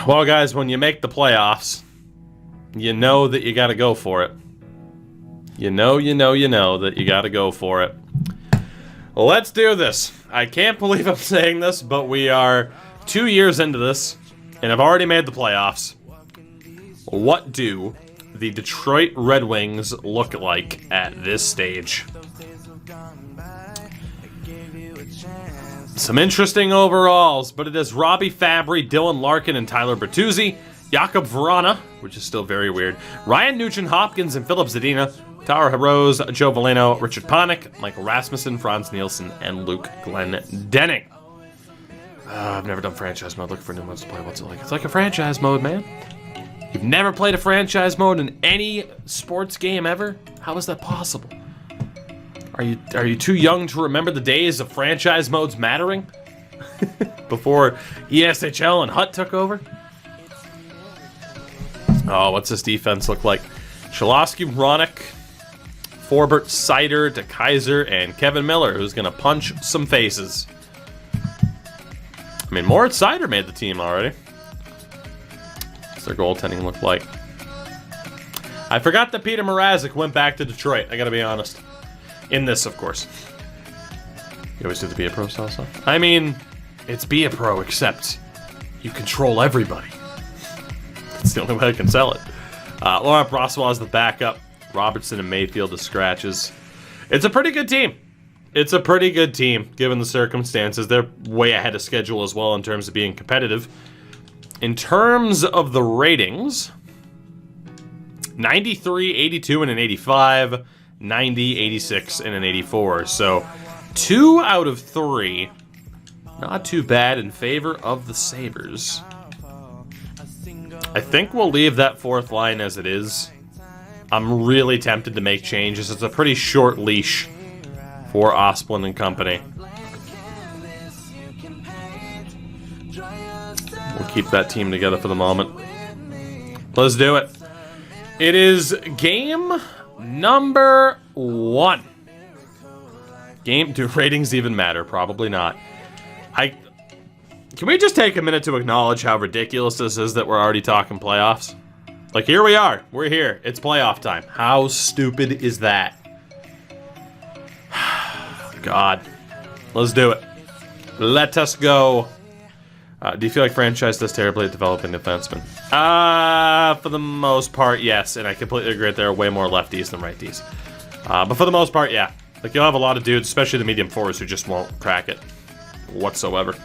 Well, guys, when you make the playoffs, you know that you got to go for it. You know that you got to go for it. Well, let's do this. I can't believe I'm saying this, but we are 2 years into this, and I've already made the playoffs. What do the Detroit Red Wings look like at this stage? Some interesting overalls, but it is Robbie Fabry, Dylan Larkin, and Tyler Bertuzzi, Jakob Vrana, which is still very weird, Ryan Nugent-Hopkins and Philip Zadina, Tara Hirose, Joe Veleno, Richard Panik, Michael Rasmussen, Franz Nielsen, and Luke Glendening. I've never done franchise mode. Looking for new modes to play. What's it like? It's like a franchise mode, man. You've never played a franchise mode in any sports game ever? How is that possible? Are you too young to remember the days of franchise modes mattering? Before ESHL and Hut took over? Oh, what's this defense look like? Cholowski, Ronick, Forbert, Sider, DeKaiser, and Kevin Miller, who's going to punch some faces. I mean, Moritz Sider made the team already. What's their goaltending look like? I forgot that Peter Mrazek went back to Detroit, I gotta be honest. In this, of course. You always do the Be a Pro style stuff? I mean, it's Be a Pro, except you control everybody. That's the only way I can sell it. Laurent Brossois is the backup. Robertson and Mayfield the scratches. It's a pretty good team. It's a pretty good team, given the circumstances. They're way ahead of schedule as well in terms of being competitive. In terms of the ratings, 93, 82, and an 85, 90, 86, and an 84. So 2 out of 3. Not too bad in favor of the Sabres. I think we'll leave that fourth line as it is. I'm really tempted to make changes. It's a pretty short leash for Osplund and company. We'll keep that team together for the moment. Let's do it. It is game number 1. Do ratings even matter? Probably not. Can we just take a minute to acknowledge how ridiculous this is that we're already talking playoffs? Like, here we are. We're here. It's playoff time. How stupid is that? God. Let's do it. Let us go. Do you feel like franchise does terribly at developing defensemen? For the most part, yes. And I completely agree that there are way more lefties than righties. But for the most part, yeah. Like, you'll have a lot of dudes, especially the medium forwards, who just won't crack it whatsoever.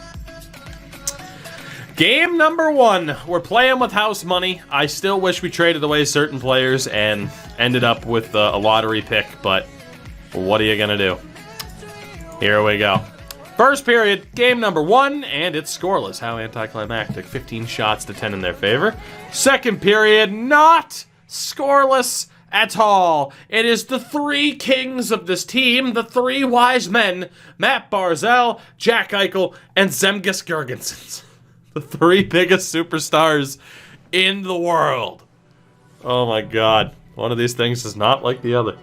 Game number 1. We're playing with house money. I still wish we traded away certain players and ended up with a lottery pick, but what are you going to do? Here we go. First period, game number 1, and it's scoreless. How anticlimactic. 15 shots to 10 in their favor. Second period, not scoreless at all. It is the 3 kings of this team, the 3 wise men, Matt Barzal, Jack Eichel, and Zemgus Girgensons. The 3 biggest superstars in the world. Oh my God. One of these things is not like the other.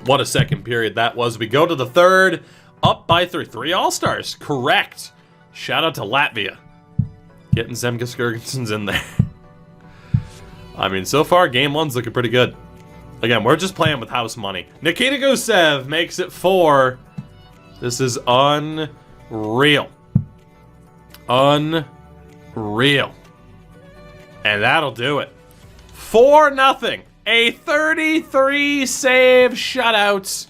What a second period that was. We go to the third, up by 3. 3 All-Stars, correct. Shout out to Latvia. Getting Zemgus Girgensons in there. I mean, so far, game 1's looking pretty good. Again, we're just playing with house money. Nikita Gusev makes it 4. This is unreal. Unreal. And that'll do it. 4-0. A 33 save shutout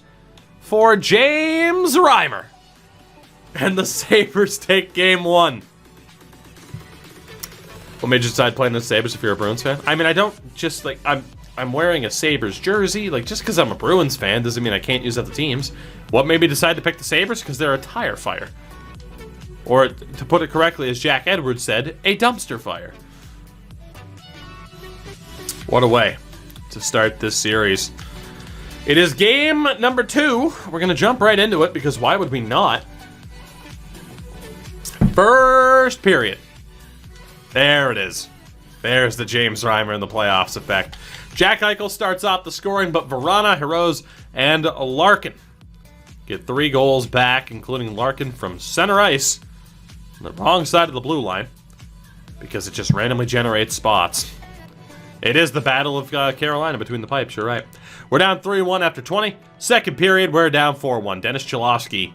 for James Reimer. And the Sabres take game 1. What made you decide playing the Sabres if you're a Bruins fan? I mean, I don't just, like, I'm wearing a Sabres jersey. Like, just because I'm a Bruins fan doesn't mean I can't use other teams. What made me decide to pick the Sabres? Because they're a tire fire. Or, to put it correctly, as Jack Edwards said, a dumpster fire. What a way to start this series. It is game number 2. We're going to jump right into it, because why would we not? First period. There it is. There's the James Reimer in the playoffs effect. Jack Eichel starts off the scoring, but Vrana, Hirose, and Larkin get 3 goals back, including Larkin from center ice on the wrong side of the blue line. because it just randomly generates spots. It is the Battle of Carolina between the pipes, you're right. We're down 3-1 after 20. Second period, we're down 4-1. Dennis Cholowski.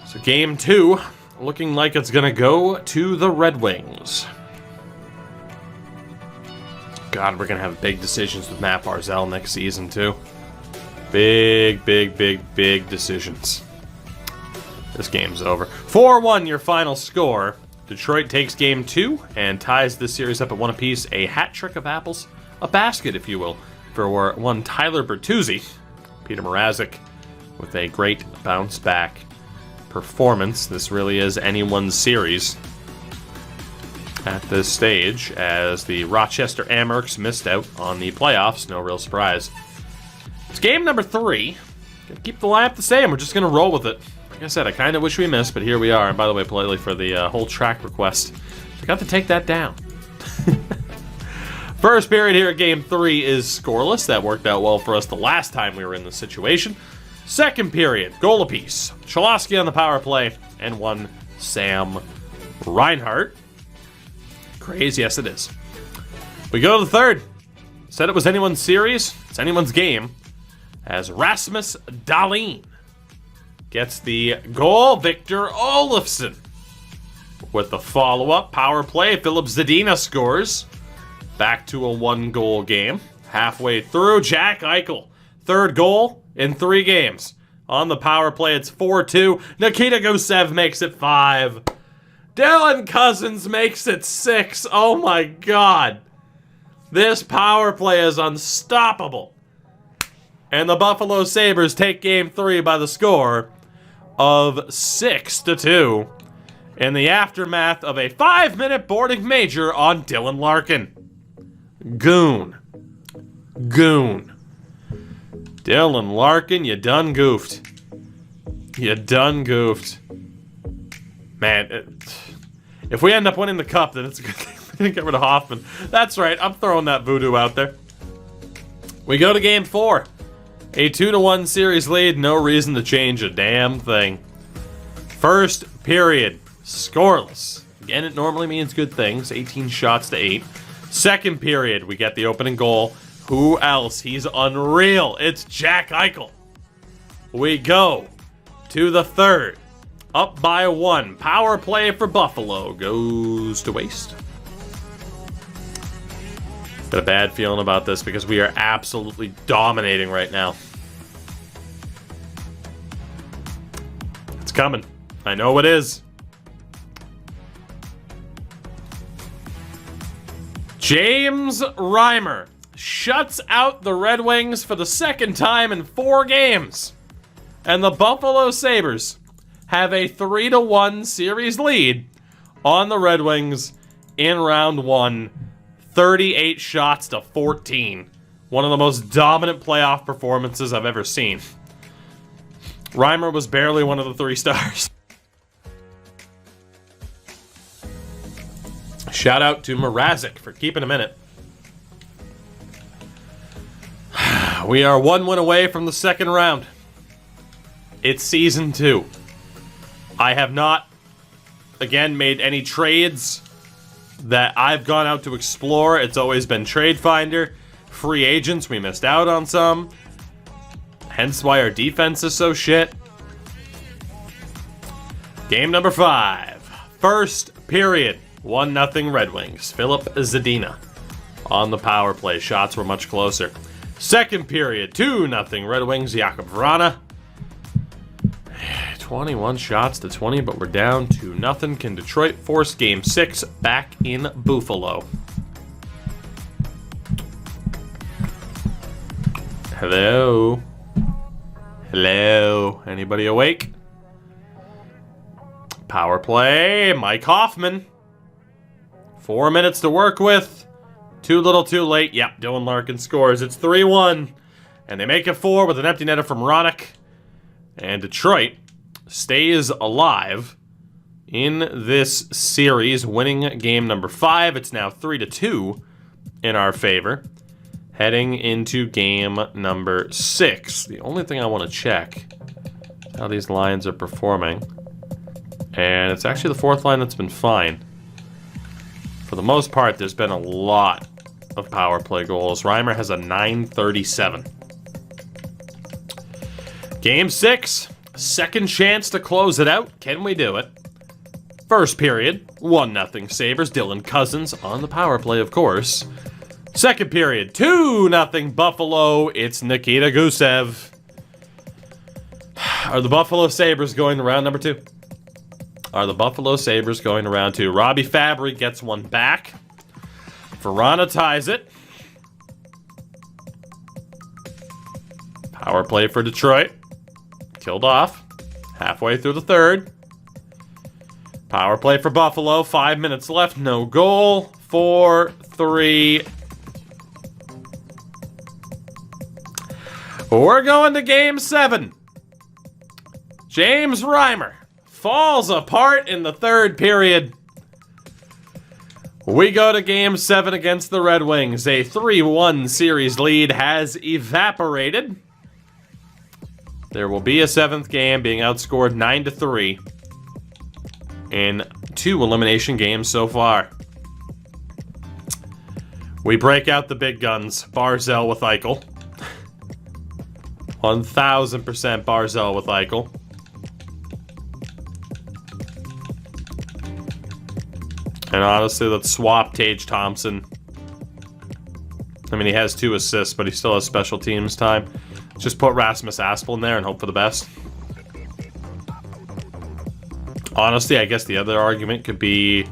So game 2, looking like it's going to go to the Red Wings. God, we're going to have big decisions with Matt Barzal next season, too. Big decisions. This game's over. 4-1, your final score. Detroit takes game 2 and ties this series up at 1 apiece. A hat trick of apples, a basket, if you will, for one Tyler Bertuzzi. Peter Mrazek with a great bounce back performance. This really is anyone's series at this stage, as the Rochester Amherst missed out on the playoffs. No real surprise. It's game number 3. Gonna keep the lineup the same. We're just gonna roll with it. Like I said, I kind of wish we missed, but here we are. And by the way, politely for the whole track request, forgot to take that down. First period here at game 3 is scoreless. That worked out well for us the last time we were in this situation. Second period, goal apiece. Cholowski on the power play, and one Sam Reinhart. Crazy, yes it is. We go to the third. Said it was anyone's series. It's anyone's game. As Rasmus Dahlin gets the goal. Victor Olofsson with the follow-up. Power play. Philip Zadina scores. Back to a 1-goal game. Halfway through, Jack Eichel. Third goal in 3 games. On the power play, it's 4-2. Nikita Gusev makes it 5. Dylan Cousins makes it 6. Oh my God. This power play is unstoppable. And the Buffalo Sabres take game 3 by the score of 6-2 in the aftermath of a 5-minute boarding major on Dylan Larkin. Goon. Dylan Larkin, you done goofed. Man, if we end up winning the cup, then it's a good thing we didn't get rid of Hoffman. That's right, I'm throwing that voodoo out there. We go to game 4. A 2-1 series lead, no reason to change a damn thing. First period, scoreless. Again, it normally means good things, 18 shots to 8. Second period, we get the opening goal. Who else? He's unreal. It's Jack Eichel. We go to the third. Up by 1. Power play for Buffalo goes to waste. Got a bad feeling about this because we are absolutely dominating right now. It's coming. I know it is. James Reimer shuts out the Red Wings for the second time in 4 games. And the Buffalo Sabres have a 3-1 series lead on the Red Wings in round 1. 38 shots to 14. One of the most dominant playoff performances I've ever seen. Reimer was barely one of the 3 stars. Shout out to Mrazek for keeping him in it. We are 1 win away from the second round. It's season 2. I have not, again, made any trades that I've gone out to explore. It's always been Trade Finder. Free agents, we missed out on some. Hence why our defense is so shit. Game number 5. First period. 1-0 Red Wings. Philip Zadina on the power play. Shots were much closer. Second period. 2-0 Red Wings. Jakub Vrana. 21 shots to 20, but we're down 2-0. Can Detroit force game 6 back in Buffalo? Hello? Hello? Anybody awake? Power play. Mike Hoffman. 4 minutes to work with. Too little, too late. Yep, Dylan Larkin scores. It's 3-1. And they make it 4 with an empty netter from Ronick. And Detroit stays alive in this series, winning game number 5. It's now 3-2 in our favor, heading into game number 6. The only thing I want to check is how these lines are performing. And it's actually the 4th line that's been fine. For the most part, there's been a lot of power play goals. Reimer has a .937. Game 6. Second chance to close it out. Can we do it? First period, 1-0 Sabres. Dylan Cousins on the power play, of course. Second period, 2-0 Buffalo. It's Nikita Gusev. Are the Buffalo Sabres going to round number 2? Are the Buffalo Sabres going to round 2? Robbie Fabry gets one back. Verana ties it. Power play for Detroit. Killed off. Halfway through the third. Power play for Buffalo. 5 minutes left. No goal. 4-3. We're going to Game 7. James Reimer falls apart in the third period. We go to Game 7 against the Red Wings. A 3-1 series lead has evaporated. There will be a 7th game, being outscored 9-3 in 2 elimination games so far. We break out the big guns. Barzal with Eichel. 1000% Barzal with Eichel. And honestly, let's swap Tage Thompson. I mean, he has 2 assists, but he still has special teams time. Just put Rasmus Asplund in there and hope for the best. Honestly, I guess the other argument could be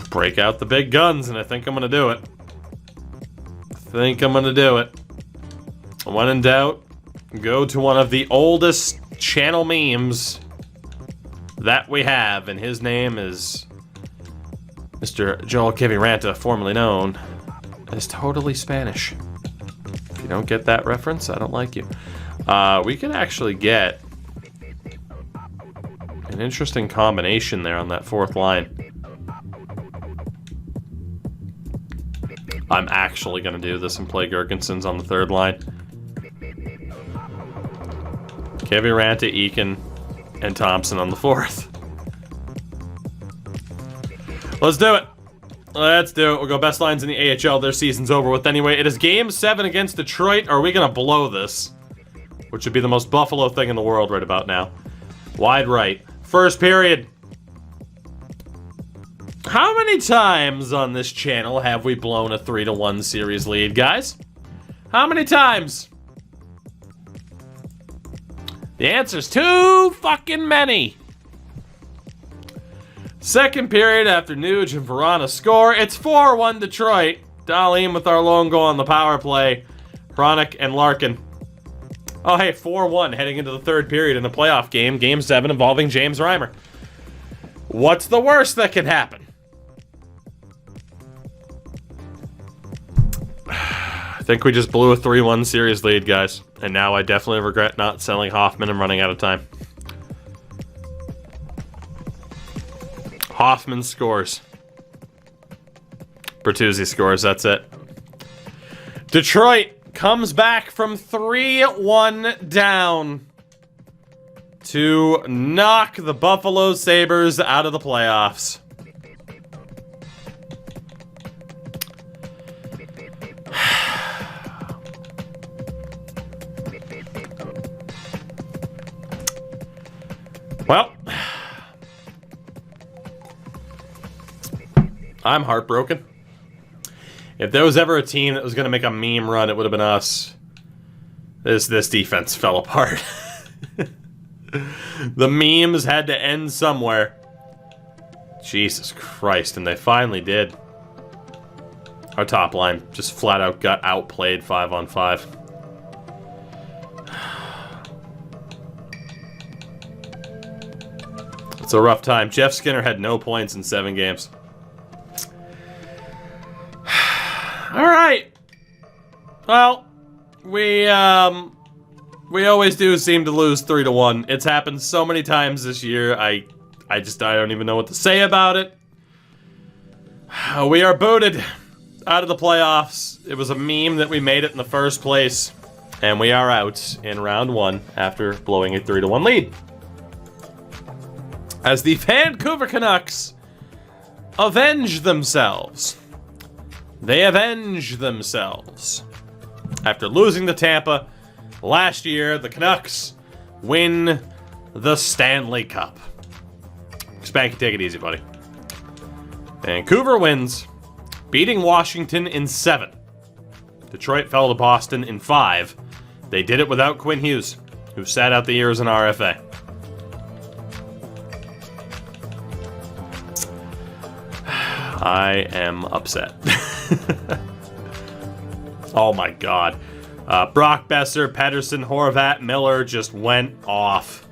break out the big guns, and I think I'm going to do it. When in doubt, go to one of the oldest channel memes that we have, and his name is Mr. Joel Kiviranta, formerly known as Totally Spanish. If you don't get that reference, I don't like you. We could actually get an interesting combination there on that 4th line. I'm actually going to do this and play Gergensons on the 3rd line. Kiviranta, Eakin, and Thompson on the 4th. Let's do it. We'll go best lines in the AHL. Their season's over with anyway. It is Game 7 against Detroit. Are we going to blow this? Which would be the most Buffalo thing in the world right about now. Wide right. First period. How many times on this channel have we blown a 3-1 series lead, guys? How many times? The answer's too fucking many. Second period after Nuge and Verana score. It's 4-1 Detroit. Dahlin with our lone goal on the power play. Chronic and Larkin. Oh, hey, 4-1 heading into the third period in a playoff game. Game 7 involving James Reimer. What's the worst that can happen? I think we just blew a 3-1 series lead, guys. And now I definitely regret not selling Hoffman and running out of time. Hoffman scores. Bertuzzi scores, that's it. Detroit comes back from 3-1 down to knock the Buffalo Sabres out of the playoffs. Well, I'm heartbroken. If there was ever a team that was going to make a meme run, it would have been us. This defense fell apart. The memes had to end somewhere. Jesus Christ, and they finally did. Our top line just flat out got outplayed 5-on-5. It's a rough time. Jeff Skinner had no points in 7 games. All right. Well, we always do seem to lose 3-1. It's happened so many times this year. I don't even know what to say about it. We are booted out of the playoffs. It was a meme that we made it in the first place, and we are out in round 1 after blowing a 3-1 lead. As the Vancouver Canucks avenge themselves. They avenge themselves. After losing to Tampa last year, the Canucks win the Stanley Cup. Spanky, take it easy, buddy. Vancouver wins, beating Washington in 7. Detroit fell to Boston in 5. They did it without Quinn Hughes, who sat out the year as an RFA. I am upset. Oh my god. Brock Besser, Pedersen, Horvat, Miller just went off.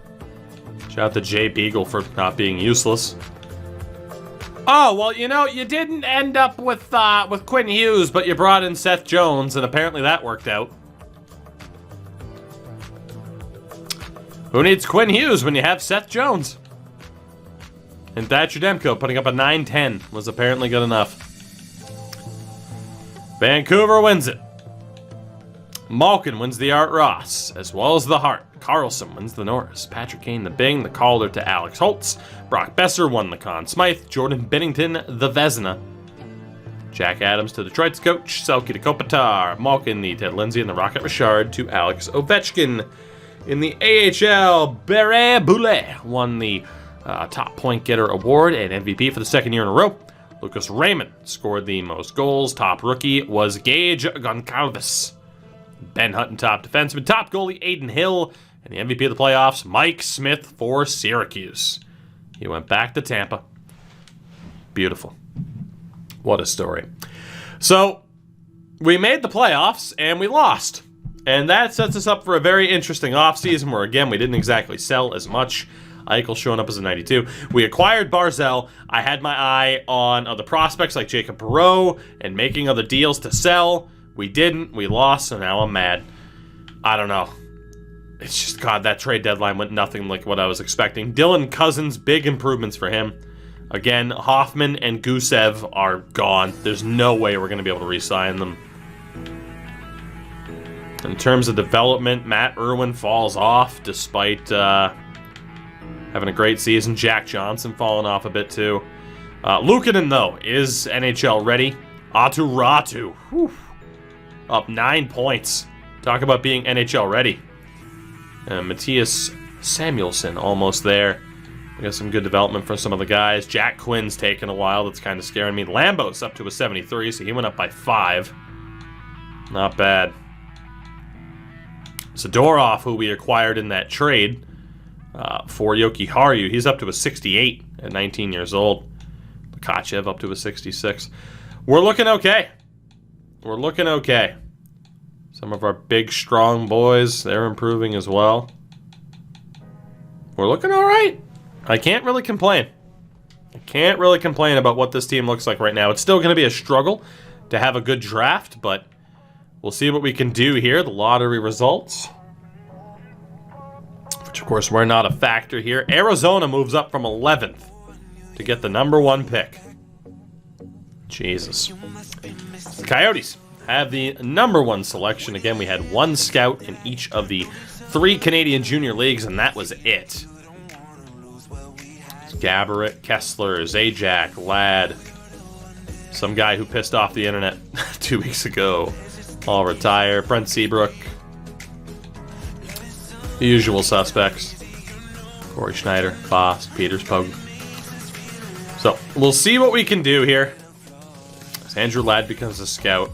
Shout out to Jay Beagle for not being useless. Oh, well, you know, you didn't end up with Quinn Hughes, but you brought in Seth Jones, and apparently that worked out. Who needs Quinn Hughes when you have Seth Jones? And Thatcher Demko putting up a 9-10 was apparently good enough. Vancouver wins it. Malkin wins the Art Ross, as well as the Hart. Carlson wins the Norris. Patrick Kane the Bing, the Calder to Alex Holtz. Brock Besser won the Conn Smythe. Jordan Binnington the Vezina. Jack Adams to Detroit's coach. Selke to Kopitar. Malkin the Ted Lindsay and the Rocket Richard to Alex Ovechkin. In the AHL, Beret Boulet won the Top Point Getter Award and MVP for the second year in a row. Lucas Raymond scored the most goals. Top rookie was Gage Goncalves. Ben Hutton, top defenseman. Top goalie, Aiden Hill. And the MVP of the playoffs, Mike Smith for Syracuse. He went back to Tampa. Beautiful. What a story. So, we made the playoffs, and we lost. And that sets us up for a very interesting offseason where, again, we didn't exactly sell as much. Eichel showing up as a 92. We acquired Barzell. I had my eye on other prospects like Jacob Perreault and making other deals to sell. We didn't. We lost, so now I'm mad. I don't know. It's just, God, that trade deadline went nothing like what I was expecting. Dylan Cousins, big improvements for him. Again, Hoffman and Gusev are gone. There's no way we're going to be able to re-sign them. In terms of development, Matt Irwin falls off despite having a great season. Jack Johnson falling off a bit too. Luukkonen, though, is NHL ready. Aatu Räty, up 9 points. Talk about being NHL ready. Matthias Samuelsson almost there. We got some good development from some of the guys. Jack Quinn's taken a while. That's kind of scaring me. Lambos up to a 73, so he went up by 5. Not bad. Zadorov, who we acquired in that trade for Yoki Haru, he's up to a 68 at 19 years old. Kachev up to a 66. We're looking okay. We're looking okay. Some of our big, strong boys, they're improving as well. We're looking all right. I can't really complain. I can't really complain about what this team looks like right now. It's still going to be a struggle to have a good draft, but we'll see what we can do here. The lottery results, which, of course, we're not a factor here. Arizona moves up from 11th to get the #1 pick. Jesus. The Coyotes have the #1 selection. Again, we had 1 scout in each of the 3 Canadian junior leagues, and that was it. Gaborik, Kessler, Zajac, Ladd, some guy who pissed off the internet 2 weeks ago, all retire. Brent Seabrook, the usual suspects. Corey Schneider, Foss, Peters, Pogue. So, we'll see what we can do here. As Andrew Ladd becomes a scout.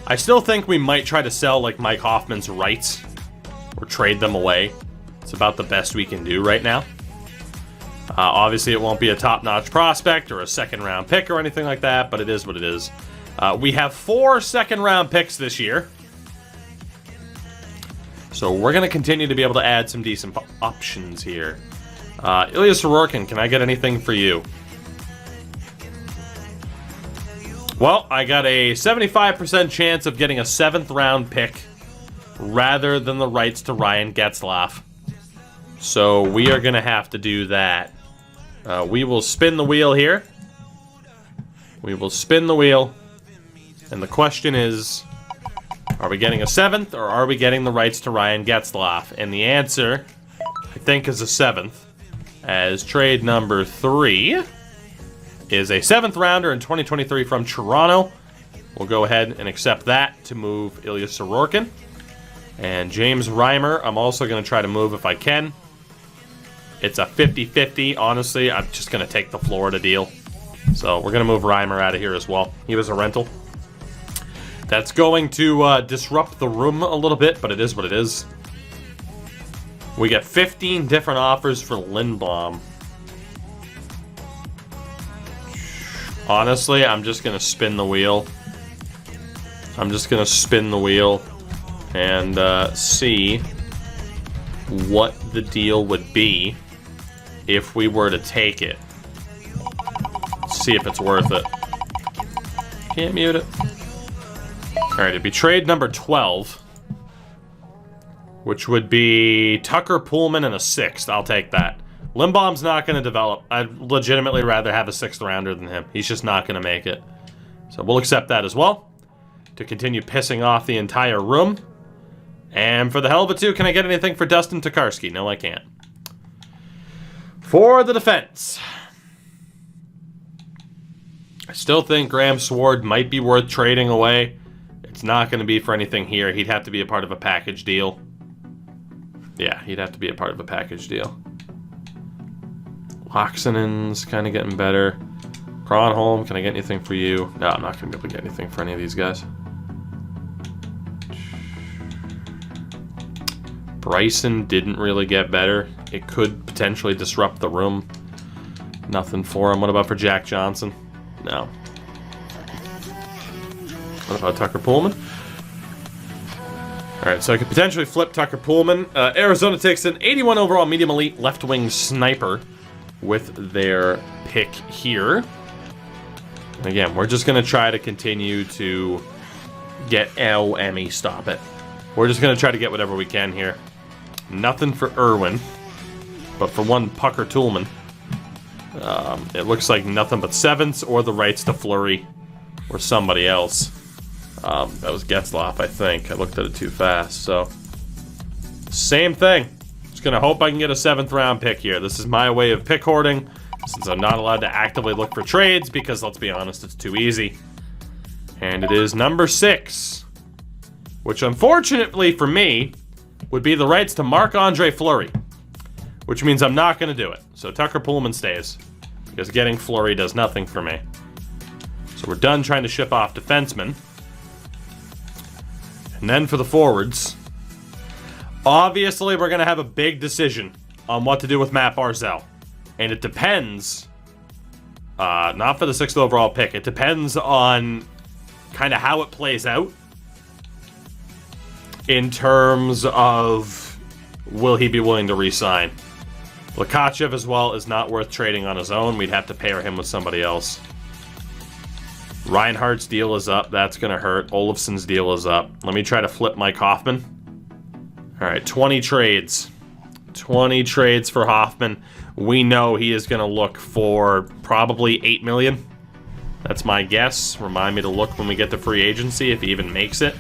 I still think we might try to sell like Mike Hoffman's rights or trade them away. It's about the best we can do right now. Obviously, it won't be a top-notch prospect or a second-round pick or anything like that, but it is what it is. We have 4 second-round picks this year. So we're going to continue to be able to add some decent options here. Ilya Sorokin, can I get anything for you? Well, I got a 75% chance of getting a 7th-round pick rather than the rights to Ryan Getzlaf. So we are going to have to do that. We will spin the wheel here. We will spin the wheel. And the question is, are we getting a 7th or are we getting the rights to Ryan Getzlaf? And the answer, I think, is a 7th. As trade number 3 is a 7th rounder in 2023 from Toronto. We'll go ahead and accept that to move Ilya Sorokin. And James Reimer, I'm also going to try to move if I can. It's a 50-50. Honestly, I'm just going to take the Florida deal. So we're going to move Reimer out of here as well. He was a rental. That's going to disrupt the room a little bit, but it is what it is. We get 15 different offers for Lindblom. Honestly, I'm just going to spin the wheel. I'm just going to spin the wheel and see what the deal would be if we were to take it. See if it's worth it. Can't mute it. Alright, it'd be trade number 12. Which would be Tucker, Pullman, and a 6th. I'll take that. Lindblom's not going to develop. I'd legitimately rather have a 6th rounder than him. He's just not going to make it. So we'll accept that as well. To continue pissing off the entire room. And for the hell of it too, can I get anything for Dustin Tokarski? No, I can't. For the defense. I still think Graham Sword might be worth trading away. It's not going to be for anything here. He'd have to be a part of a package deal. Yeah, he'd have to be a part of a package deal. Loxenen's kind of getting better. Kronholm, can I get anything for you? No, I'm not going to be able to get anything for any of these guys. Bryson didn't really get better. It could potentially disrupt the room. Nothing for him. What about for Jack Johnson? No. What about Tucker Pullman? Alright, so I could potentially flip Tucker Pullman. Arizona takes an 81 overall medium elite left wing sniper with their pick here. And again, we're just going to try to continue to get Emmy. Stop it. We're just going to try to get whatever we can here. Nothing for Irwin, but for one Pucker Toolman. It looks like nothing but 7ths or the rights to Flurry or somebody else. That was Getzlaff, I think. I looked at it too fast, so... Same thing. Just gonna hope I can get a 7th round pick here. This is my way of pick hoarding, since I'm not allowed to actively look for trades, because let's be honest, it's too easy. And it is number 6. Which, unfortunately for me, would be the rights to Marc-Andre Fleury. Which means I'm not gonna do it. So Tucker Pullman stays. Because getting Fleury does nothing for me. So we're done trying to ship off defensemen. And then for the forwards, obviously we're going to have a big decision on what to do with Matt Barzal. And it depends, not for the 6th overall pick, it depends on kind of how it plays out in terms of will he be willing to re-sign. Lakachev as well is not worth trading on his own. We'd have to pair him with somebody else. Reinhardt's deal is up. That's going to hurt. Olofsson's deal is up. Let me try to flip Mike Hoffman. All right, 20 trades. 20 trades for Hoffman. We know he is going to look for probably $8 million. That's my guess. Remind me to look when we get to free agency if he even makes it.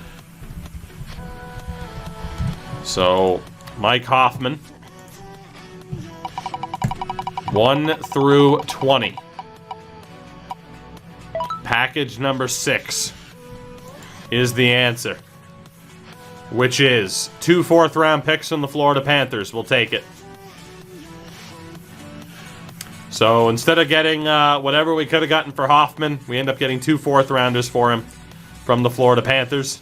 So, Mike Hoffman. 1 through 20. Package number 6 is the answer, which is 2 4th round picks from the Florida Panthers. We'll take it. So instead of getting whatever we could have gotten for Hoffman, we end up getting 2 4th rounders for him from the Florida Panthers.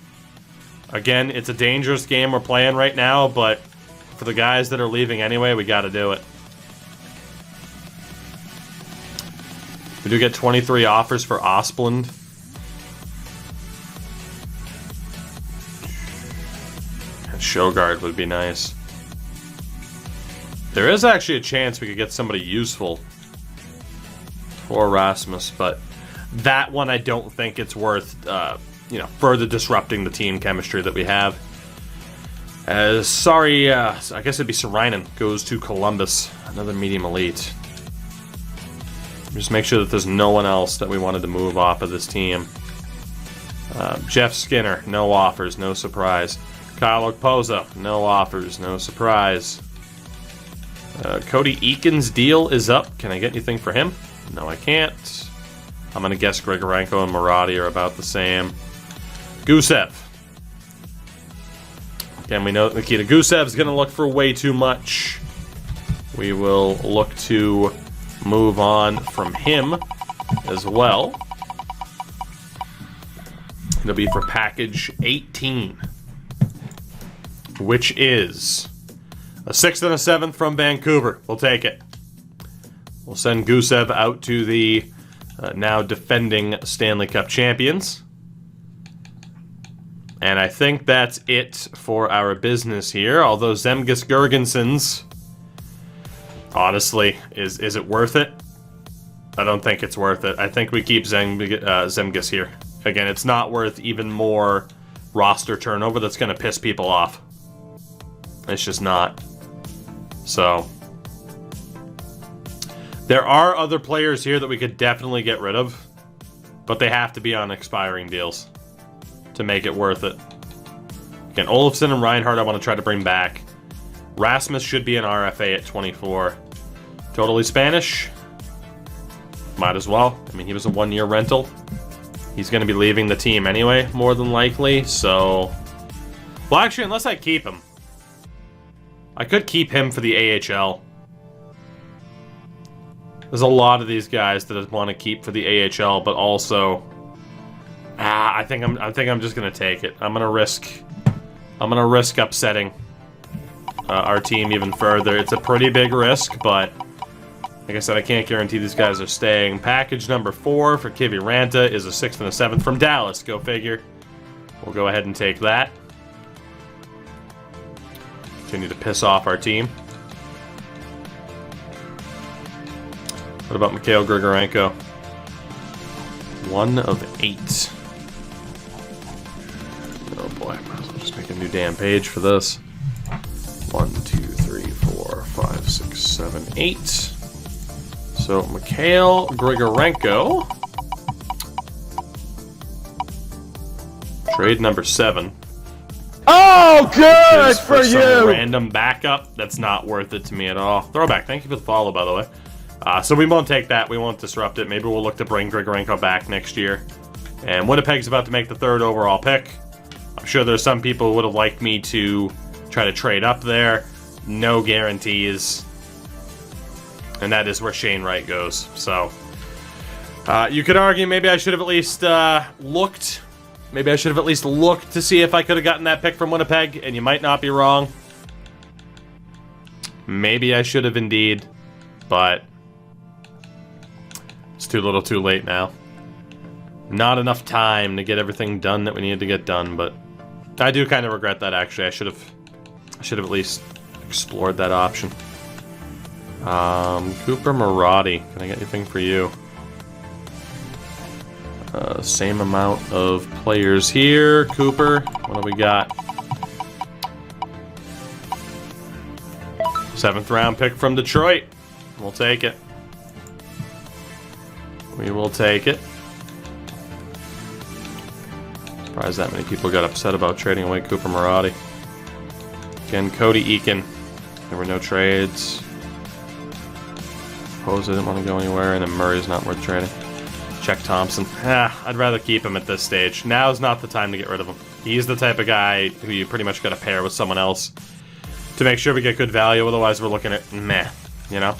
Again, it's a dangerous game we're playing right now, but for the guys that are leaving anyway, we got to do it. We do get 23 offers for Osplund. And Shogard would be nice. There is actually a chance we could get somebody useful for Rasmus, but that one I don't think it's worth, further disrupting the team chemistry that we have. I guess it'd be Sarainen goes to Columbus, another medium elite. Just make sure that there's no one else that we wanted to move off of this team. Jeff Skinner, no offers, no surprise. Kyle Okposo, no offers, no surprise. Cody Eakins' deal is up. Can I get anything for him? No, I can't. I'm going to guess Grigorenko and Marotti are about the same. Gusev. Again, we know Nikita Gusev's going to look for way too much. We will look to move on from him as well. It'll be for package 18, which is a 6th and a 7th from Vancouver. We'll take it. We'll send Gusev out to the now defending Stanley Cup champions. And I think that's it for our business here. Although Zemgus Girgensons, honestly, is it worth it? I don't think it's worth it. I think we keep Zemgus here. Again, it's not worth even more roster turnover that's going to piss people off. It's just not. So, there are other players here that we could definitely get rid of, but they have to be on expiring deals to make it worth it. Again, Olofsson and Reinhardt I want to try to bring back. Rasmus should be an RFA at 24. Totally Spanish? Might as well. I mean, he was a 1-year rental. He's going to be leaving the team anyway, more than likely, so... Well, actually, unless I keep him. I could keep him for the AHL. There's a lot of these guys that I want to keep for the AHL, but also... I think I'm just going to take it. I'm going to risk upsetting our team even further. It's a pretty big risk, but... Like I said, I can't guarantee these guys are staying. Package number 4 for Kiviranta is a 6th and a 7th from Dallas. Go figure. We'll go ahead and take that. Continue to piss off our team. What about Mikhail Grigorenko? 1 of 8. Oh boy, might as well just make a new damn page for this. 1, 2, 3, 4, 5, 6, 7, 8. So, Mikhail Grigorenko. Trade number 7. Oh, good for some you! Random backup. That's not worth it to me at all. Throwback. Thank you for the follow, by the way. So we won't take that. We won't disrupt it. Maybe we'll look to bring Grigorenko back next year. And Winnipeg's about to make the 3rd overall pick. I'm sure there's some people who would have liked me to try to trade up there. No guarantees. And that is where Shane Wright goes. So, you could argue maybe I should have at least looked. Maybe I should have at least looked to see if I could have gotten that pick from Winnipeg, and you might not be wrong. Maybe I should have indeed, but it's too little too late now. Not enough time to get everything done that we needed to get done, but I do kind of regret that, actually. I should have at least explored that option. Cooper Marotti. Can I get anything for you? Same amount of players here. Cooper, what do we got? 7th round pick from Detroit. We'll take it. We will take it. Surprised that many people got upset about trading away Cooper Marotti. Again, Cody Eakins. There were no trades. Suppose I didn't want to go anywhere, and then Murray's not worth trading. Check Thompson. I'd rather keep him at this stage. Now's not the time to get rid of him. He's the type of guy who you pretty much got to pair with someone else to make sure we get good value. Otherwise, we're looking at meh, you know?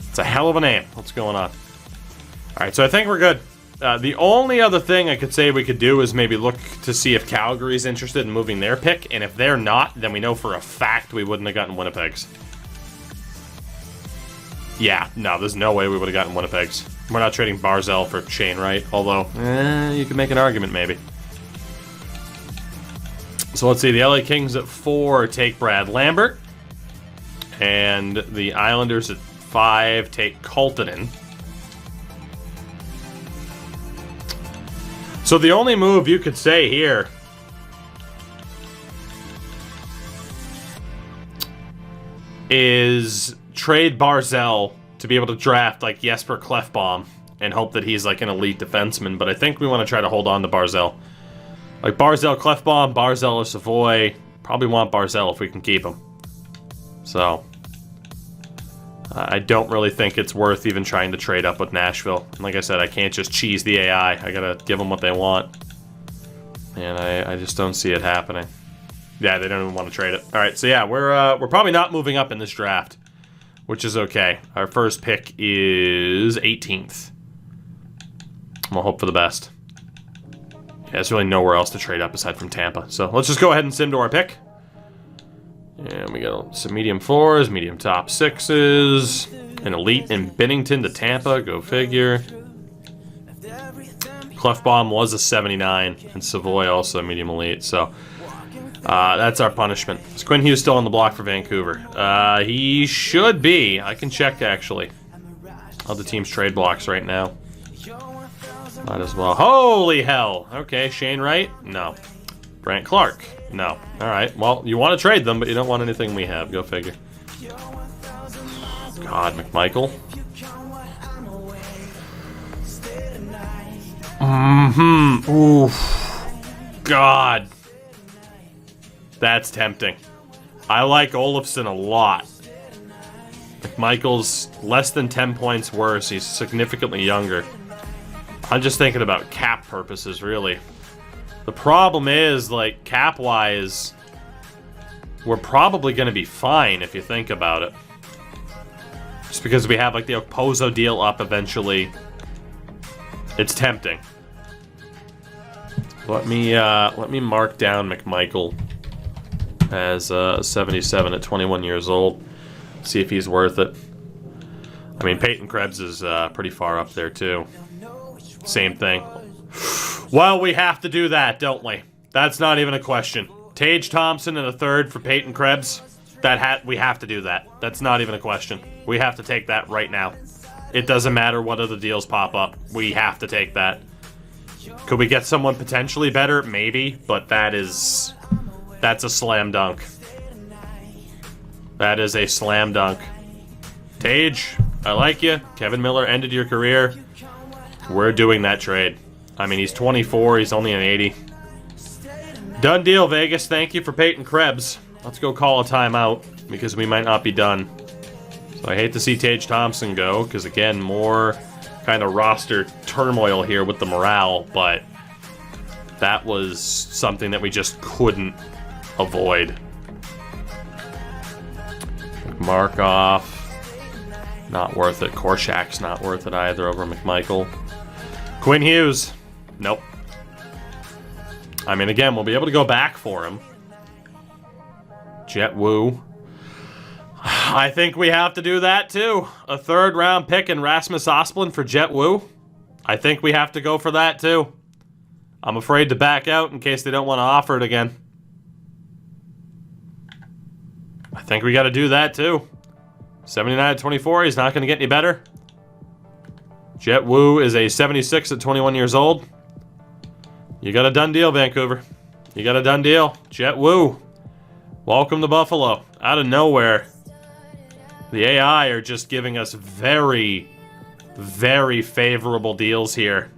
It's a hell of a name. What's going on? Alright, so I think we're good. The only other thing I could say we could do is maybe look to see if Calgary's interested in moving their pick, and if they're not, then we know for a fact we wouldn't have gotten Winnipeg's. Yeah, no, there's no way we would have gotten Winnipeg's. We're not trading Barzell for Shane Wright, although, you could make an argument, maybe. So let's see, the LA Kings at 4 take Brad Lambert. And the Islanders at 5 take Coltonen. So the only move you could say here is trade Barzell to be able to draft like Jesper Klefbom and hope that he's like an elite defenseman. But I think we want to try to hold on to Barzell. Like Barzell, Klefbom, Barzell or Savoy. Probably want Barzell if we can keep him. So I don't really think it's worth even trying to trade up with Nashville. And like I said, I can't just cheese the AI. I gotta give them what they want. And I just don't see it happening. Yeah, they don't even want to trade it. All right, so yeah, we're probably not moving up in this draft, which is okay. Our first pick is 18th. We'll hope for the best. Yeah, there's really nowhere else to trade up aside from Tampa. So let's just go ahead and sim to our pick. And we got some medium 4s, medium top 6s, an elite in Bennington to Tampa, go figure. Clefbaum was a 79, and Savoy also a medium elite, so that's our punishment. Is Quinn Hughes still on the block for Vancouver? He should be. I can check, actually. All the team's trade blocks right now. Might as well. Holy hell! Okay, Shane Wright? No. Grant Clark? No. Alright, well, you want to trade them, but you don't want anything we have. Go figure. God, McMichael. Oof. God. That's tempting. I like Olofsson a lot. McMichael's less than 10 points worse. He's significantly younger. I'm just thinking about cap purposes, really. The problem is, like, cap-wise, we're probably going to be fine if you think about it. Just because we have, like, the Okposo deal up eventually. It's tempting. Let me mark down McMichael as 77 at 21 years old. See if he's worth it. I mean, Peyton Krebs is pretty far up there, too. Same thing. Well, we have to do that, don't we? That's not even a question. Tage Thompson and a third for Peyton Krebs. We have to do that. That's not even a question. We have to take that right now. It doesn't matter what other deals pop up. We have to take that. Could we get someone potentially better? Maybe, but that's a slam dunk. That is a slam dunk. Tage, I like you. Kevin Miller ended your career. We're doing that trade. I mean, he's 24. He's only an 80. Done deal, Vegas. Thank you for Peyton Krebs. Let's go call a timeout because we might not be done. So I hate to see Tage Thompson go because, again, more kind of roster turmoil here with the morale, but that was something that we just couldn't avoid. Markov, not worth it. Korshak's not worth it either over McMichael. Quinn Hughes, nope. I mean, again, we'll be able to go back for him. Jet Wu. I think we have to do that too. A third-round pick in Rasmus Asplund for Jet Wu. I think we have to go for that too. I'm afraid to back out in case they don't want to offer it again. I think we got to do that too. 79 at 24, he's not going to get any better. Jet Wu is a 76 at 21 years old. You got a done deal, Vancouver. You got a done deal. Jet Wu. Welcome to Buffalo. Out of nowhere. The AI are just giving us very, very favorable deals here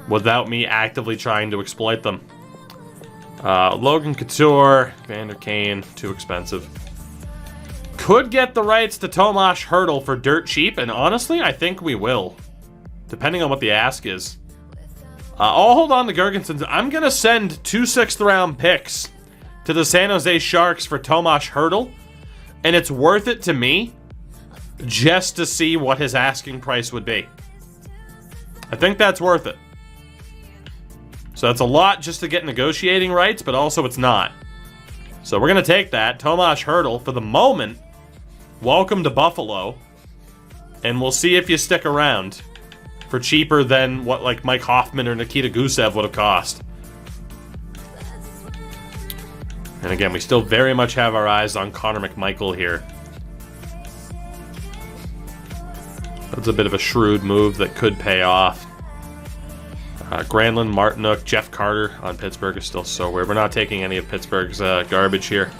without me actively trying to exploit them. Logan Couture, Vander Kane, too expensive. Could get the rights to Tomas Hertl for dirt cheap, and honestly, I think we will, depending on what the ask is. I'll hold on to Gergensons. I'm going to send 2 6th-round picks to the San Jose Sharks for Tomas Hertl, and it's worth it to me just to see what his asking price would be. I think that's worth it. So that's a lot just to get negotiating rights, but also it's not. So we're going to take that. Tomas Hertl, for the moment, welcome to Buffalo, and we'll see if you stick around for cheaper than what like Mike Hoffman or Nikita Gusev would have cost. And again, we still very much have our eyes on Connor McMichael here. That's a bit of a shrewd move that could pay off. Granlund, Martinook, Jeff Carter on Pittsburgh is still so weird. We're not taking any of Pittsburgh's garbage here.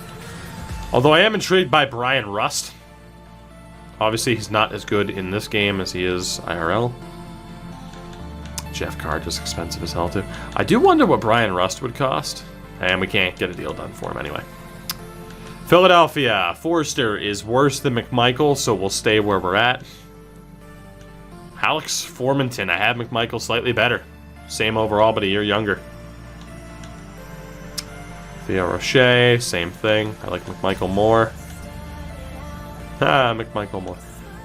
Although I am intrigued by Brian Rust. Obviously, he's not as good in this game as he is IRL. Jeff Carter's expensive as hell, too. I do wonder what Brian Rust would cost. And we can't get a deal done for him anyway. Philadelphia. Forster is worse than McMichael, so we'll stay where we're at. Alex Formanton. I have McMichael slightly better. Same overall, but a year younger. Theo Rocher, same thing. I like McMichael more. McMichael more.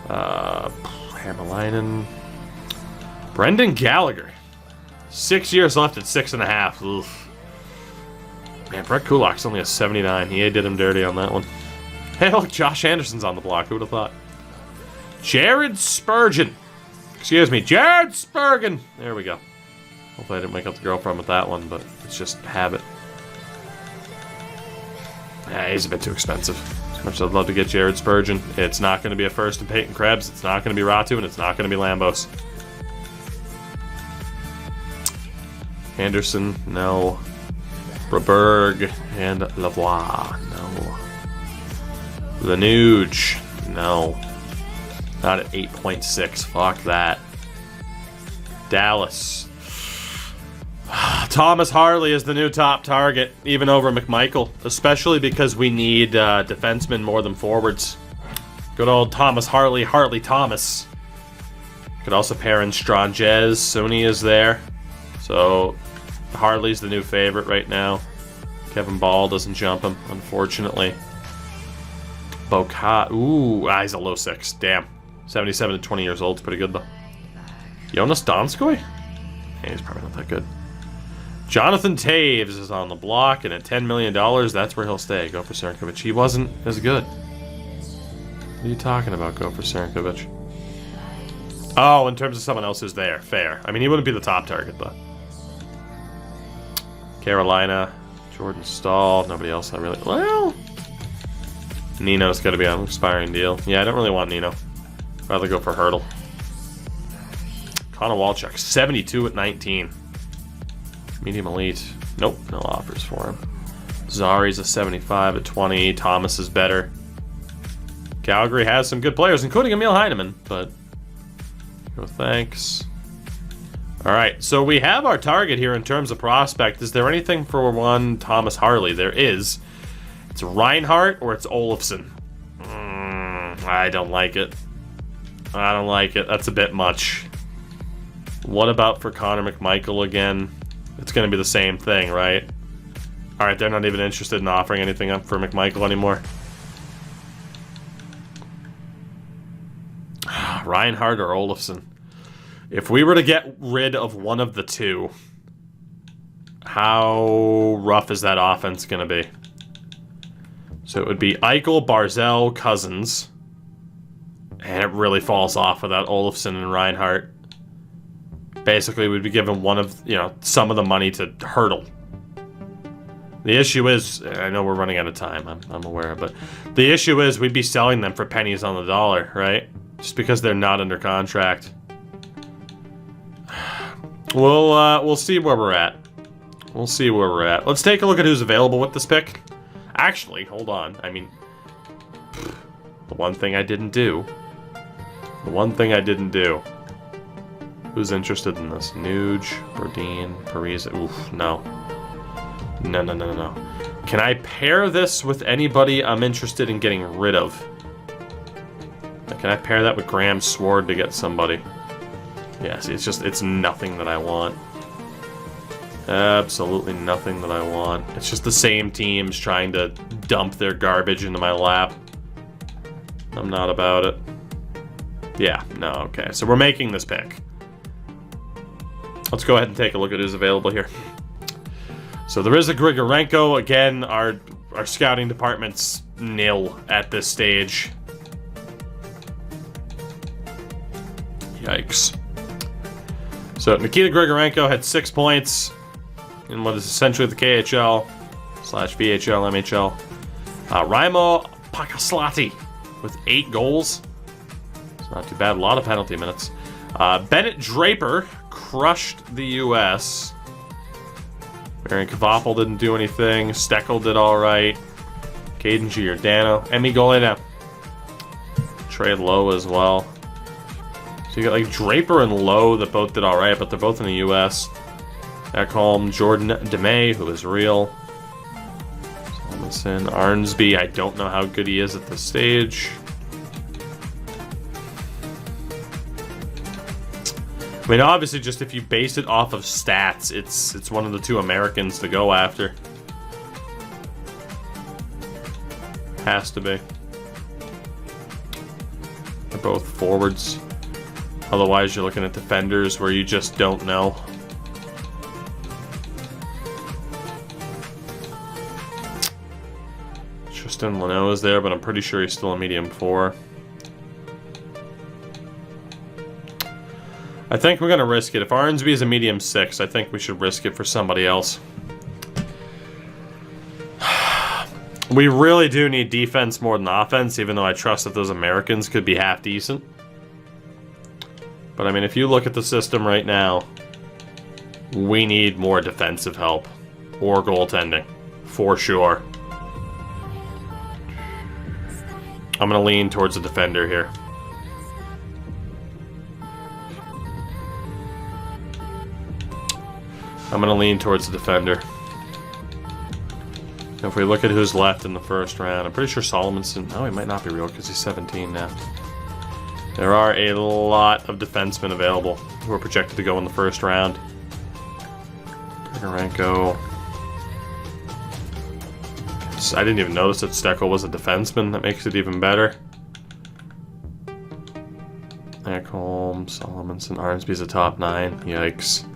Hammerlinen. Brendan Gallagher. 6 years left at 6.5. Oof. Man, Brett Kulak's only a 79. He did him dirty on that one. Hey, look, Josh Anderson's on the block. Who would have thought? Jared Spurgeon. Excuse me, Jared Spurgeon. There we go. Hopefully I didn't wake up the girlfriend with that one, but it's just habit. Yeah, he's a bit too expensive. As much as I'd love to get Jared Spurgeon, it's not going to be a first in Peyton Krebs, it's not going to be Ratu, and it's not going to be Lambos. Anderson, no. Broberg and Lavoie, no. Lanuge, no. Not at 8.6, fuck that. Dallas. Thomas Harley is the new top target, even over McMichael, especially because we need defensemen more than forwards. Good old Thomas Harley, Harley Thomas. Could also pair in Stranges. Sony is there. So Harley's the new favorite right now. Kevin Ball doesn't jump him, unfortunately. Boca. Ooh, he's a low 6. Damn. 77 to 20 years old. It's pretty good, though. Jonas Donskoy? Yeah, he's probably not that good. Jonathan Taves is on the block, and at $10 million, that's where he'll stay. Go for Sernkovich. He wasn't as good. What are you talking about, go for Sernkovich? Oh, in terms of someone else who's there. Fair. I mean, he wouldn't be the top target, though. Carolina. Jordan Stahl. Nobody else I really... Well... Nino's got to be on an expiring deal. Yeah, I don't really want Nino. Rather go for Hurdle. Connor Walchuk. 72 at 19. Medium elite. Nope, no offers for him. Zari's a 75 at 20. Thomas is better. Calgary has some good players, including Emil Heineman, but no thanks. Alright, so we have our target here in terms of prospect. Is there anything for one Thomas Harley? There is. It's Reinhardt or it's Olofsson. I don't like it. I don't like it. That's a bit much. What about for Connor McMichael again? It's going to be the same thing, right? Alright, they're not even interested in offering anything up for McMichael anymore. Reinhardt or Olofsson. If we were to get rid of one of the two, how rough is that offense going to be? So it would be Eichel, Barzell, Cousins. And it really falls off without Olofsson and Reinhardt. Basically, we'd be given one of, some of the money to Hurdle. The issue is, I know we're running out of time, I'm aware, but the issue is we'd be selling them for pennies on the dollar, right? Just because they're not under contract. We'll see where we're at. We'll see where we're at. Let's take a look at who's available with this pick. Actually, hold on. I mean, the one thing I didn't do. The one thing I didn't do. Who's interested in this? Nuge, Brodin, Parise. Oof, no. No. Can I pair this with anybody I'm interested in getting rid of? Can I pair that with Graham Sword to get somebody? Yeah, see, it's nothing that I want. Absolutely nothing that I want. It's just the same teams trying to dump their garbage into my lap. I'm not about it. Yeah, no, okay. So we're making this pick. Let's go ahead and take a look at who's available here. So there is a Grigorenko. Again, our scouting department's nil at this stage. Yikes. So Nikita Grigorenko had 6 points in what is essentially the KHL / VHL, MHL. Raimo Pakaslati with 8 goals. It's not too bad. A lot of penalty minutes. Bennett Draper crushed the U.S. Marian Kvapil didn't do anything. Steckel did all right. Caden Giordano. Emmy Goleda. Trade Lowe as well. So you got like Draper and Lowe that both did all right, but they're both in the U.S. Ekholm, Jordan DeMay, who is real. Salomonson. Arnsby, I don't know how good he is at this stage. I mean, obviously, just if you base it off of stats, it's one of the two Americans to go after. Has to be. They're both forwards. Otherwise, you're looking at defenders where you just don't know. Tristan Leno is there, but I'm pretty sure he's still a medium 4. I think we're going to risk it. If Arnsby is a medium 6, I think we should risk it for somebody else. We really do need defense more than offense, even though I trust that those Americans could be half decent. But I mean, if you look at the system right now, we need more defensive help. Or goaltending. For sure. I'm going to lean towards the defender here. I'm going to lean towards the defender. If we look at who's left in the first round, I'm pretty sure Salomonson... Oh, he might not be real because he's 17 now. There are a lot of defensemen available who are projected to go in the first round. Grigorenko. I didn't even notice that Steckel was a defenseman. That makes it even better. Ekholm, Salomonson, Arnsby's a top 9. Yikes.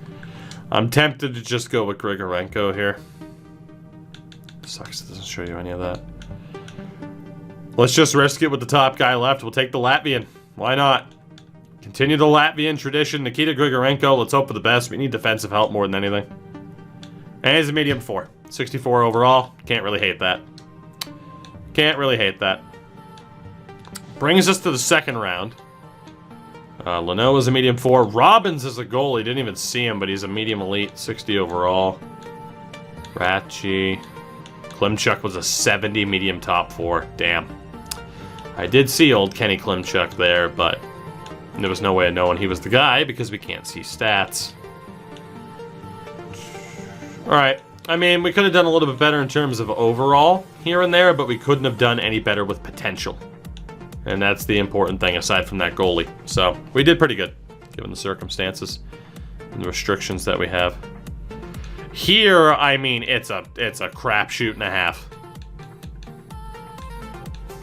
I'm tempted to just go with Grigorenko here. Sucks it doesn't show you any of that. Let's just risk it with the top guy left. We'll take the Latvian. Why not? Continue the Latvian tradition. Nikita Grigorenko, let's hope for the best. We need defensive help more than anything. And he's a medium 4. 64 overall. Can't really hate that. Can't really hate that. Brings us to the second round. Leno is a medium 4. Robbins is a goalie. Didn't even see him, but he's a medium elite. 60 overall. Ratchy. Klimchuk was a 70 medium top 4. Damn. I did see old Kenny Klimchuk there, but there was no way of knowing he was the guy because we can't see stats. Alright. I mean, we could have done a little bit better in terms of overall here and there, but we couldn't have done any better with potential. And that's the important thing aside from that goalie. So, we did pretty good, given the circumstances and the restrictions that we have. Here, I mean, it's a crapshoot and a half.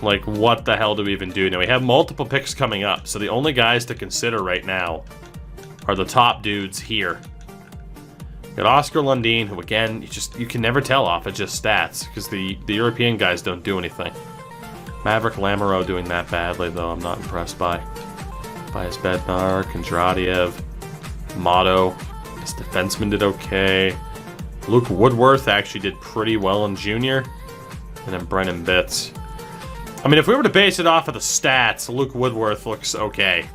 Like, what the hell do we even do? Now, we have multiple picks coming up, so the only guys to consider right now are the top dudes here. Got Oscar Lundin, who, again, you can never tell off of just stats, because the European guys don't do anything. Maverick Lamoureux doing that badly, though. I'm not impressed by his Bednar, Kondratiev, Motto. His defenseman did okay. Luke Woodworth actually did pretty well in junior. And then Brennan Bitts. I mean, if we were to base it off of the stats, Luke Woodworth looks okay.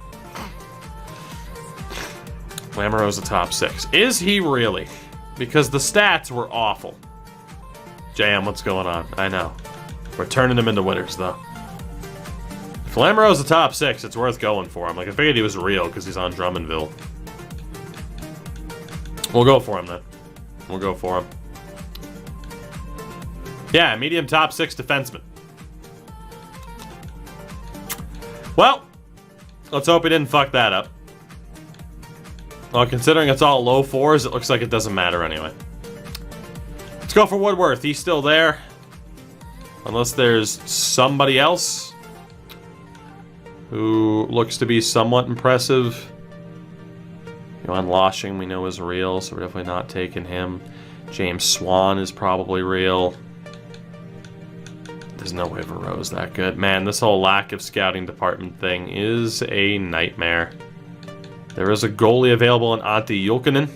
Lamoureux's a top 6. Is he really? Because the stats were awful. JM, what's going on? I know. We're turning him into winners, though. If Lamoureux's a top 6, it's worth going for him. Like, I figured he was real because he's on Drummondville. We'll go for him, then. We'll go for him. Yeah, medium top 6 defenseman. Well, let's hope he didn't fuck that up. Well, considering it's all low 4s, it looks like it doesn't matter anyway. Let's go for Woodworth. He's still there. Unless there's somebody else who looks to be somewhat impressive. Johan Loshing we know is real, so we're definitely not taking him. James Swan is probably real. There's no way Vero's that good. Man, this whole lack of scouting department thing is a nightmare. There is a goalie available in Antti Julkinen.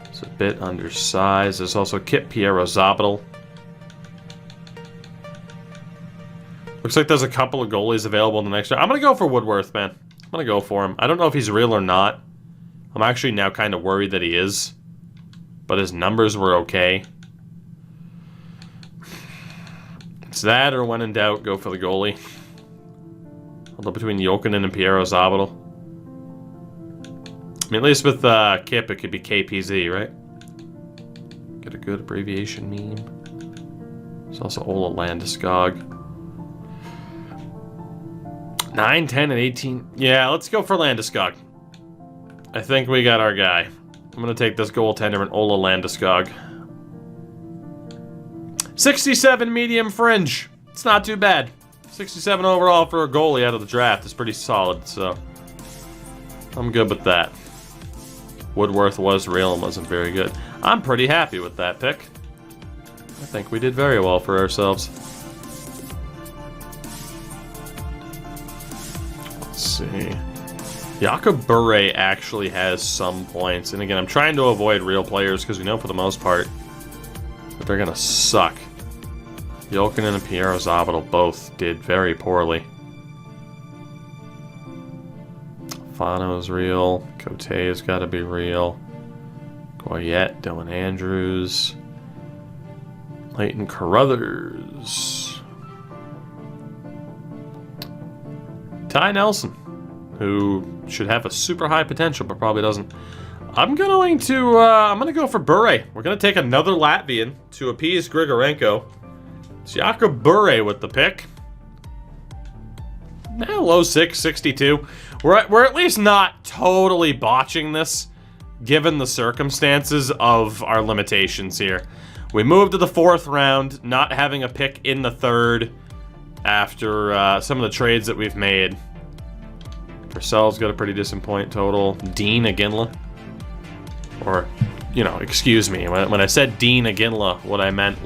It's a bit undersized. There's also Kip Piero Zabel. Looks like there's a couple of goalies available in the next round. I'm going to go for Woodworth, man. I'm going to go for him. I don't know if he's real or not. I'm actually now kind of worried that he is. But his numbers were okay. It's that, or when in doubt, go for the goalie. Although between Jokinen and Piero Zabel. I mean, at least with Kip, it could be KPZ, right? Get a good abbreviation meme. There's also Ola Landeskog. 9, 10, and 18. Yeah, let's go for Landeskog. I think we got our guy. I'm going to take this goaltender and Ola Landeskog. 67 medium fringe. It's not too bad. 67 overall for a goalie out of the draft is pretty solid, so I'm good with that. Woodworth was real and wasn't very good. I'm pretty happy with that pick. I think we did very well for ourselves. Let's see. Jakob Bure actually has some points. And again, I'm trying to avoid real players because we know for the most part that they're going to suck. Jokinen and Piero Zabito both did very poorly. Fano's real. Cote's got to be real. Goyette, Dylan Andrews. Leighton Carruthers. Ty Nelson, who should have a super high potential but probably doesn't. I'm going to go for Bure. We're going to take another Latvian to appease Grigorenko. It's Jakob Bure with the pick. Low 6, 62. We're at least not totally botching this, given the circumstances of our limitations here. We moved to the 4th round, not having a pick in the 3rd after some of the trades that we've made. Purcell's got a pretty decent point total. Dean Aginla. Or, you know, excuse me. When I said Dean Aginla, what I meant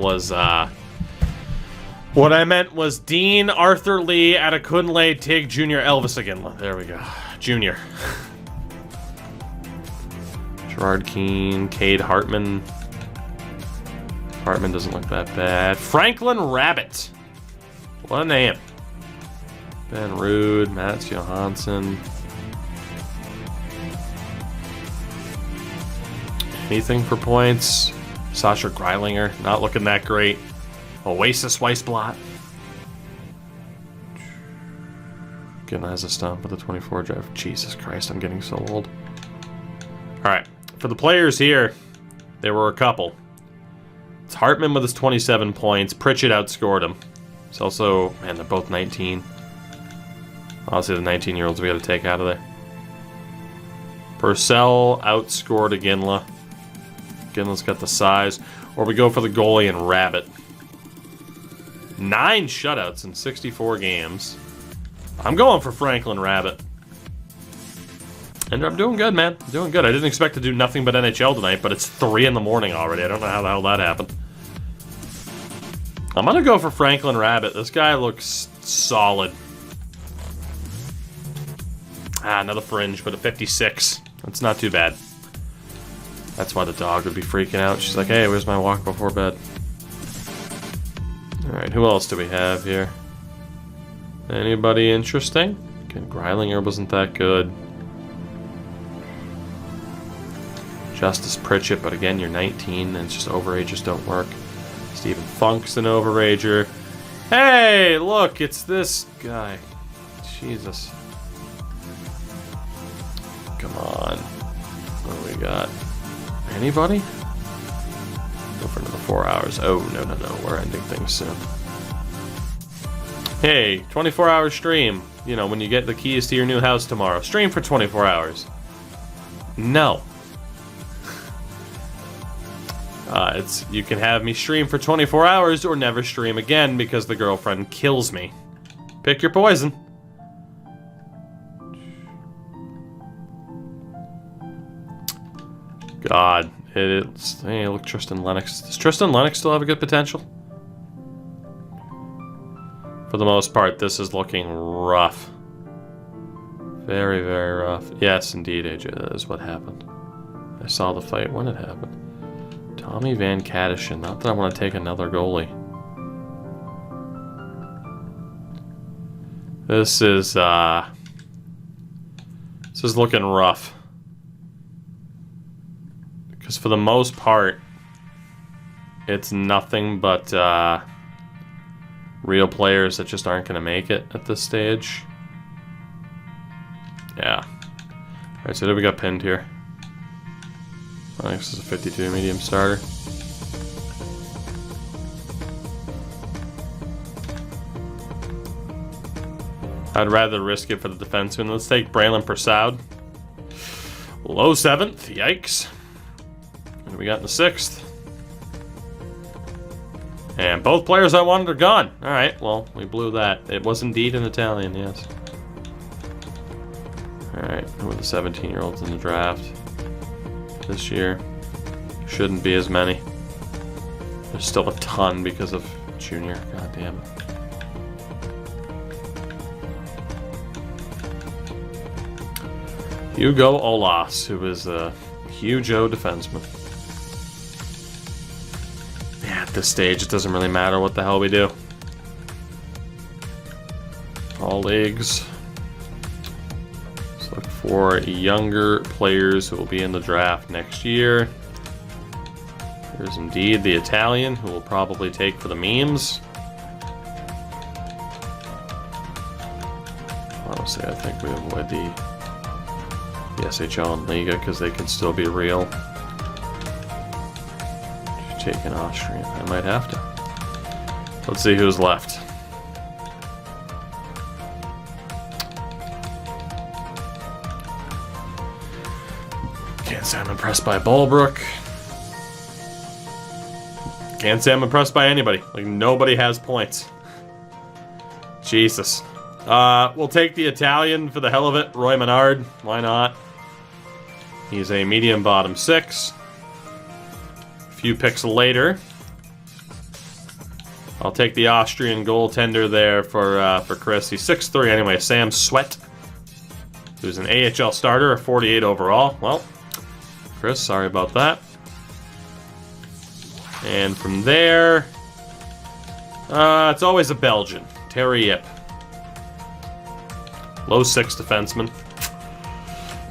was Dean Arthur Lee Adekunle Tig Jr. Elvis Aginla. There we go. Junior. Gerard Keane, Cade Hartman. Hartman doesn't look that bad. Franklin Rabbit. What a name. Ben Rude, Mats Johansson. Anything for points? Sasha Greilinger, not looking that great. Oasis Weisblatt. Again, has a stump with a 24 drive. Jesus Christ, I'm getting so old. Alright, for the players here, there were a couple. It's Hartman with his 27 points. Pritchett outscored him. It's also, man, they're both 19. Honestly, the 19-year-olds we got to take out of there. Purcell outscored Aginla. Aginla's got the size. Or we go for the goalie and Rabbit. 9 shutouts in 64 games. I'm going for Franklin Rabbit. And I'm doing good, man. Doing good. I didn't expect to do nothing but NHL tonight, but it's 3 in the morning already. I don't know how the hell that happened. I'm going to go for Franklin Rabbit. This guy looks solid. Another fringe, but a 56. That's not too bad. That's why the dog would be freaking out. She's like, hey, where's my walk before bed? Alright, who else do we have here? Anybody interesting? Again, Greilinger wasn't that good. Justice Pritchett, but again, you're 19, and it's just overagers don't work. Stephen Funk's an overager. Hey, look, it's this guy. Jesus. Come on. What do we got? Anybody? Go for another 4 hours. Oh, no. We're ending things soon. Hey, 24-hour stream. You know, when you get the keys to your new house tomorrow. Stream for 24 hours. No. You can have me stream for 24 hours or never stream again because the girlfriend kills me. Pick your poison. God, it's... Hey, look, Tristan Lennox. Does Tristan Lennox still have a good potential? For the most part, this is looking rough. Very, very rough. Yes, indeed, AJ, that is what happened. I saw the fight when it happened. Tommy Van Kadishin. Not that I want to take another goalie. This is looking rough. Because for the most part, it's nothing but real players that just aren't going to make it at this stage. Yeah. Alright, so who we got pinned here? I think this is a 52 medium starter. I'd rather risk it for the defenseman. Let's take Braylon Persaud. Low 7th. Yikes. What do we got in the 6th? And both players I wanted are gone. Alright, well, we blew that. It was indeed an Italian, yes. Alright, who are the 17-year-olds in the draft this year? Shouldn't be as many. There's still a ton because of junior. God damn it. Hugo Olas, who is a huge O defenseman. Yeah, at this stage, it doesn't really matter what the hell we do. All leagues. Let's look for younger players who will be in the draft next year. There's indeed the Italian, who will probably take for the memes. Honestly, I think we avoid the SHL and Liga because they can still be real. Take an Austrian. I might have to. Let's see who's left. Can't say I'm impressed by Ballbrook. Can't say I'm impressed by anybody. Like, nobody has points. Jesus. We'll take the Italian for the hell of it. Roy Menard. Why not? He's a medium bottom 6. A few picks later, I'll take the Austrian goaltender there for Chris. He's 6'3" anyway. Sam Sweat, who's an AHL starter, a 48 overall. Well, Chris, sorry about that. And from there, it's always a Belgian. Terry Yip. Low 6 defenseman.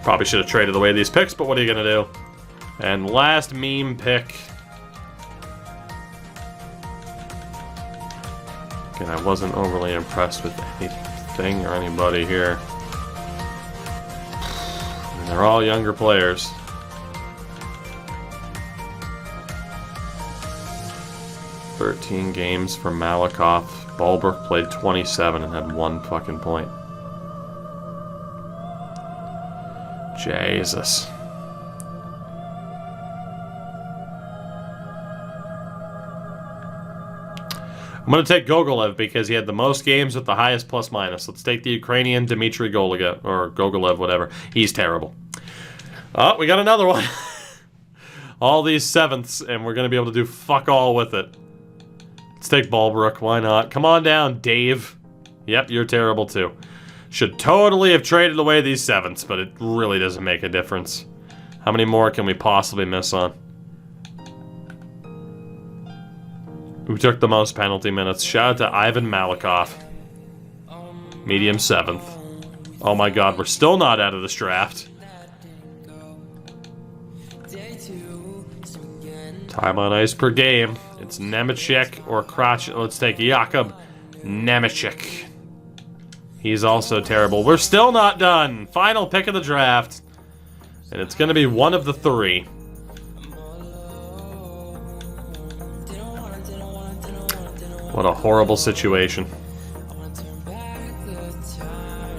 Probably should have traded away these picks, but what are you going to do? And last meme pick. Again, I wasn't overly impressed with anything or anybody here. And they're all younger players. "13 games for Malakoff. Ballbrook played 27 and had 1 fucking point. Jesus. I'm going to take Gogolev because he had the most games with the highest plus-minus. Let's take the Ukrainian Dmitry Goliga, or Gogolev, whatever. He's terrible. Oh, we got another one. All these 7ths, and we're going to be able to do fuck all with it. Let's take Ballbrook. Why not? Come on down, Dave. Yep, you're terrible too. Should totally have traded away these 7ths, but it really doesn't make a difference. How many more can we possibly miss on? Who took the most penalty minutes? Shout out to Ivan Malakoff. Medium 7th. Oh my god, we're still not out of this draft. Time on ice per game. It's Nemechek or Krach. Let's take Jakub Nemechek. He's also terrible. We're still not done. Final pick of the draft. And it's going to be one of the 3. What a horrible situation.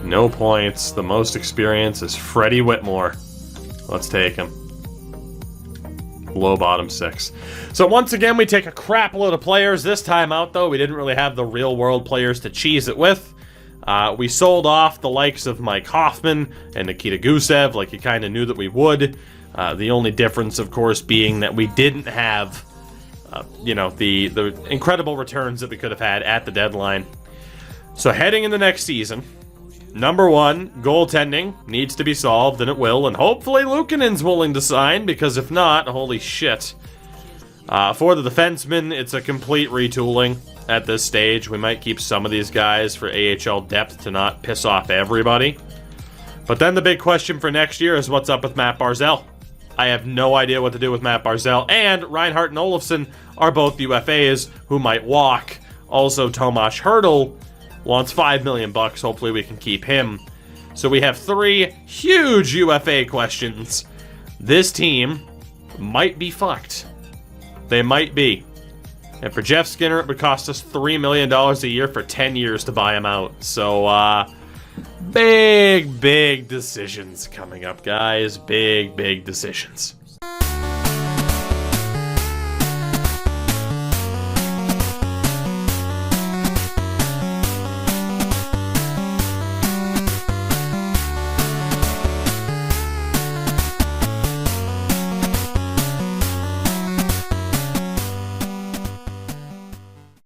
No points. The most experience is Freddie Whitmore. Let's take him. Low bottom 6. So once again, we take a crap load of players. This time out, though, we didn't really have the real world players to cheese it with. We sold off the likes of Mike Hoffman and Nikita Gusev, like you kind of knew that we would. The only difference, of course, being that we didn't have, the incredible returns that we could have had at the deadline. So heading into next season, number 1, goaltending needs to be solved, and it will. And hopefully Luukkonen's willing to sign, because if not, holy shit. For the defensemen, it's a complete retooling. At this stage, we might keep some of these guys for AHL depth to not piss off everybody. But then the big question for next year is what's up with Matt Barzal. I have no idea what to do with Matt Barzal, and Reinhardt and Olofsson are both UFAs who might walk. Also, Tomas Hertl wants $5 million. Hopefully we can keep him. So we have 3 huge UFA questions. This team might be fucked. They might be. And for Jeff Skinner, it would cost us $3 million a year for 10 years to buy him out. So, Big decisions coming up, guys. Big decisions.